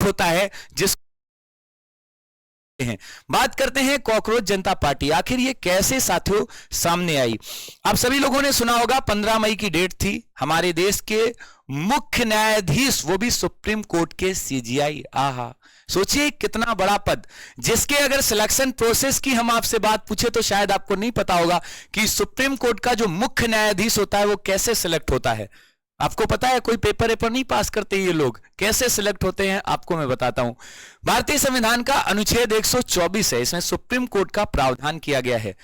Select होता है जिस हैं। बात करते हैं कॉकरोच जनता पार्टी, आखिर ये कैसे साथियों सामने आई। आप सभी लोगों ने सुना होगा 15 मई की डेट थी, हमारे देश के मुख्य न्यायाधीश, वो भी सुप्रीम कोर्ट के सीजीआई। आहा, सोचिए कितना बड़ा पद, जिसके अगर सिलेक्शन प्रोसेस की हम आपसे बात पूछे तो शायद आपको नहीं पता होगा कि सुप्रीम कोर्ट का जो मुख्य न्यायाधीश होता है वो कैसे सिलेक्ट होता है। आपको पता है, कोई पेपर नहीं पास करते ये लोग, कैसे सिलेक्ट होते हैं आपको मैं बताता हूं। भारतीय संविधान का अनुच्छेद 124 है, इसमें सुप्रीम कोर्ट का प्रावधान किया गया है।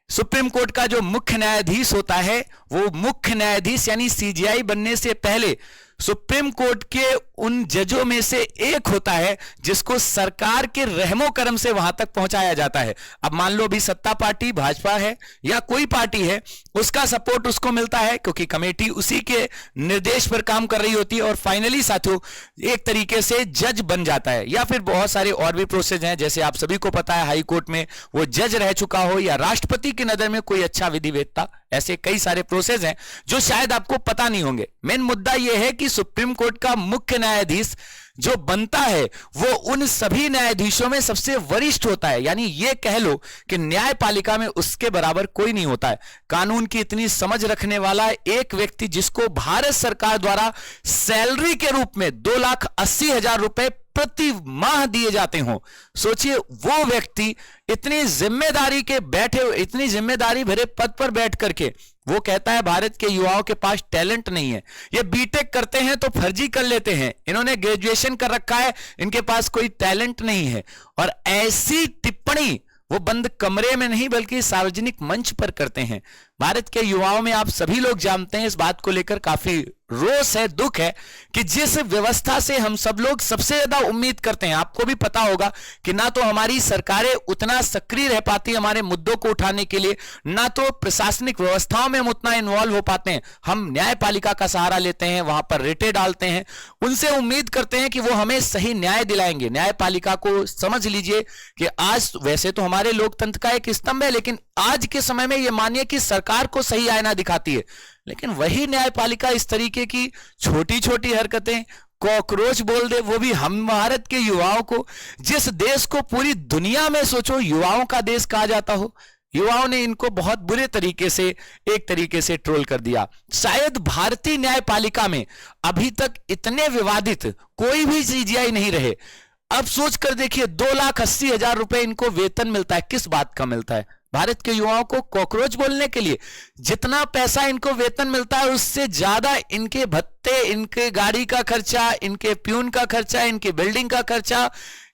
सुप्रीम कोर्ट का जो मुख्य न्यायाधीश होता है वो मुख्य न्यायाधीश यानी सीजीआई बनने से पहले सुप्रीम कोर्ट के उन जजों में से एक होता है जिसको सरकार के रहमो करम से वहां तक पहुंचाया जाता है। अब मान लो भी सत्ता पार्टी भाजपा है या कोई पार्टी है, उसका सपोर्ट उसको मिलता है क्योंकि कमेटी उसी के निर्देश पर काम कर रही होती है और फाइनली साथियों एक तरीके से जज बन जाता है। या फिर बहुत सारे और भी प्रोसेस हैं, जैसे आप सभी को पता है हाई कोर्ट में वो जज रह चुका हो या राष्ट्रपति की नजर में कोई अच्छा विधिवेत्ता, ऐसे कई सारे प्रोसेस हैं जो शायद आपको पता नहीं होंगे। मेन मुद्दा यह है कि सुप्रीम कोर्ट का मुख्य न्यायाधीश जो बनता है वो उन सभी न्यायाधीशों में सबसे वरिष्ठ होता है, यानी ये कह लो कि न्यायपालिका में उसके बराबर कोई नहीं होता है। कानून की इतनी समझ रखने वाला एक व्यक्ति जिसको भारत सरकार द्वारा सैलरी के रूप में 2,80,000 रुपए प्रति माह दिए जाते हों, सोचिए वो व्यक्ति इतनी जिम्मेदारी के बैठे, इतनी जिम्मेदारी भरे पद पर बैठ करके वो कहता है भारत के युवाओं के पास टैलेंट नहीं है, ये बीटेक करते हैं तो फर्जी कर लेते हैं, इन्होंने ग्रेजुएशन कर रखा है, इनके पास कोई टैलेंट नहीं है। और ऐसी टिप्पणी वो बंद कमरे में नहीं बल्कि सार्वजनिक मंच पर करते हैं। भारत के युवाओं में आप सभी लोग जानते हैं इस बात को लेकर काफी रोष है, दुख है कि जिस व्यवस्था से हम सब लोग सबसे ज्यादा उम्मीद करते हैं, आपको भी पता होगा कि ना तो हमारी सरकारें उतना सक्रिय रह पाती हमारे मुद्दों को उठाने के लिए, ना तो प्रशासनिक व्यवस्थाओं में हम उतना इन्वॉल्व हो पाते हैं। हम न्यायपालिका का सहारा लेते हैं, वहां पर रिटे डालते हैं, उनसे उम्मीद करते हैं कि वो हमें सही न्याय दिलाएंगे। न्यायपालिका को समझ लीजिए कि आज वैसे तो हमारे लोकतंत्र का एक स्तंभ है, लेकिन आज के समय में यह मानिए कि सरकार को सही आईना दिखाती है, लेकिन वही न्यायपालिका इस तरीके की छोटी छोटी हरकतें, कॉकरोच बोल दे, वो भी हम भारत के युवाओं को, जिस देश को पूरी दुनिया में सोचो युवाओं का देश कहा जाता हो, युवाओं ने इनको बहुत बुरे तरीके से एक तरीके से ट्रोल कर दिया। शायद भारतीय न्यायपालिका में अभी तक इतने विवादित कोई भी सीजीआई नहीं रहे। अब सोच कर देखिए 2,80,000 रुपए इनको वेतन मिलता है, किस बात का मिलता है? भारत के युवाओं को कॉकरोच बोलने के लिए जितना पैसा इनको वेतन मिलता है उससे ज्यादा इनके भत्ते, इनके गाड़ी का खर्चा, इनके प्यून का खर्चा, इनके बिल्डिंग का खर्चा,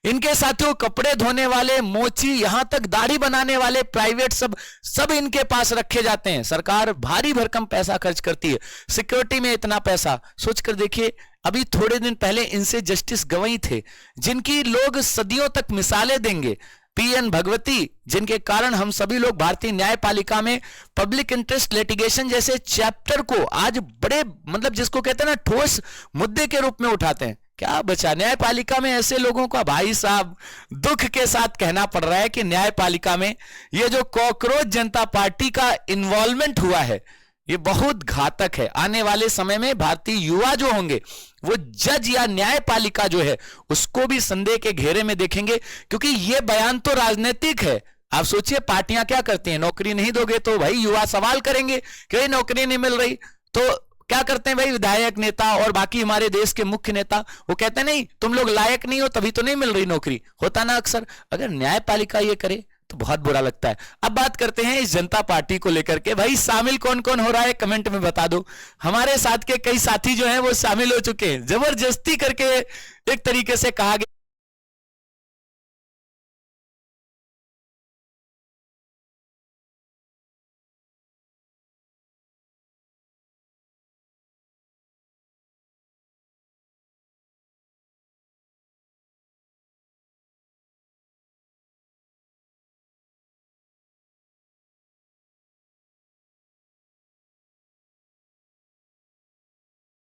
इनके साथियों कपड़े धोने वाले, मोची, यहां तक दाढ़ी बनाने वाले प्राइवेट सब इनके पास रखे जाते हैं। सरकार भारी भरकम पैसा खर्च करती है, सिक्योरिटी में इतना पैसा। सोचकर देखिए, अभी थोड़े दिन पहले इनसे जस्टिस गवई थे जिनकी लोग सदियों तक मिसालें देंगे, पीएन भगवती, जिनके कारण हम सभी लोग भारतीय न्यायपालिका में पब्लिक इंटरेस्ट लिटिगेशन जैसे चैप्टर को आज बड़े जिसको कहते हैं ना ठोस मुद्दे के रूप में उठाते हैं। क्या बचा न्यायपालिका में ऐसे लोगों का? भाई साहब, दुख के साथ कहना पड़ रहा है कि न्यायपालिका में ये जो कॉकरोच जनता पार्टी का इन्वॉल्वमेंट हुआ है ये बहुत घातक है। आने वाले समय में भारतीय युवा जो होंगे वो जज या न्यायपालिका जो है उसको भी संदेह के घेरे में देखेंगे, क्योंकि ये बयान तो राजनीतिक है। आप सोचिए पार्टियां क्या करती हैं, नौकरी नहीं दोगे तो भाई युवा सवाल करेंगे कि नौकरी नहीं मिल रही, तो क्या करते हैं भाई विधायक, नेता और बाकी हमारे देश के मुख्य नेता, वो कहते हैं नहीं तुम लोग लायक नहीं हो तभी तो नहीं मिल रही नौकरी। होता ना अक्सर, अगर न्यायपालिका ये करे तो बहुत बुरा लगता है। अब बात करते हैं इस जनता पार्टी को लेकर के, भाई शामिल कौन कौन हो रहा है कमेंट में बता दो। हमारे साथ के कई साथी जो हैं वो शामिल हो चुके हैं, जबरदस्ती करके एक तरीके से कहा गया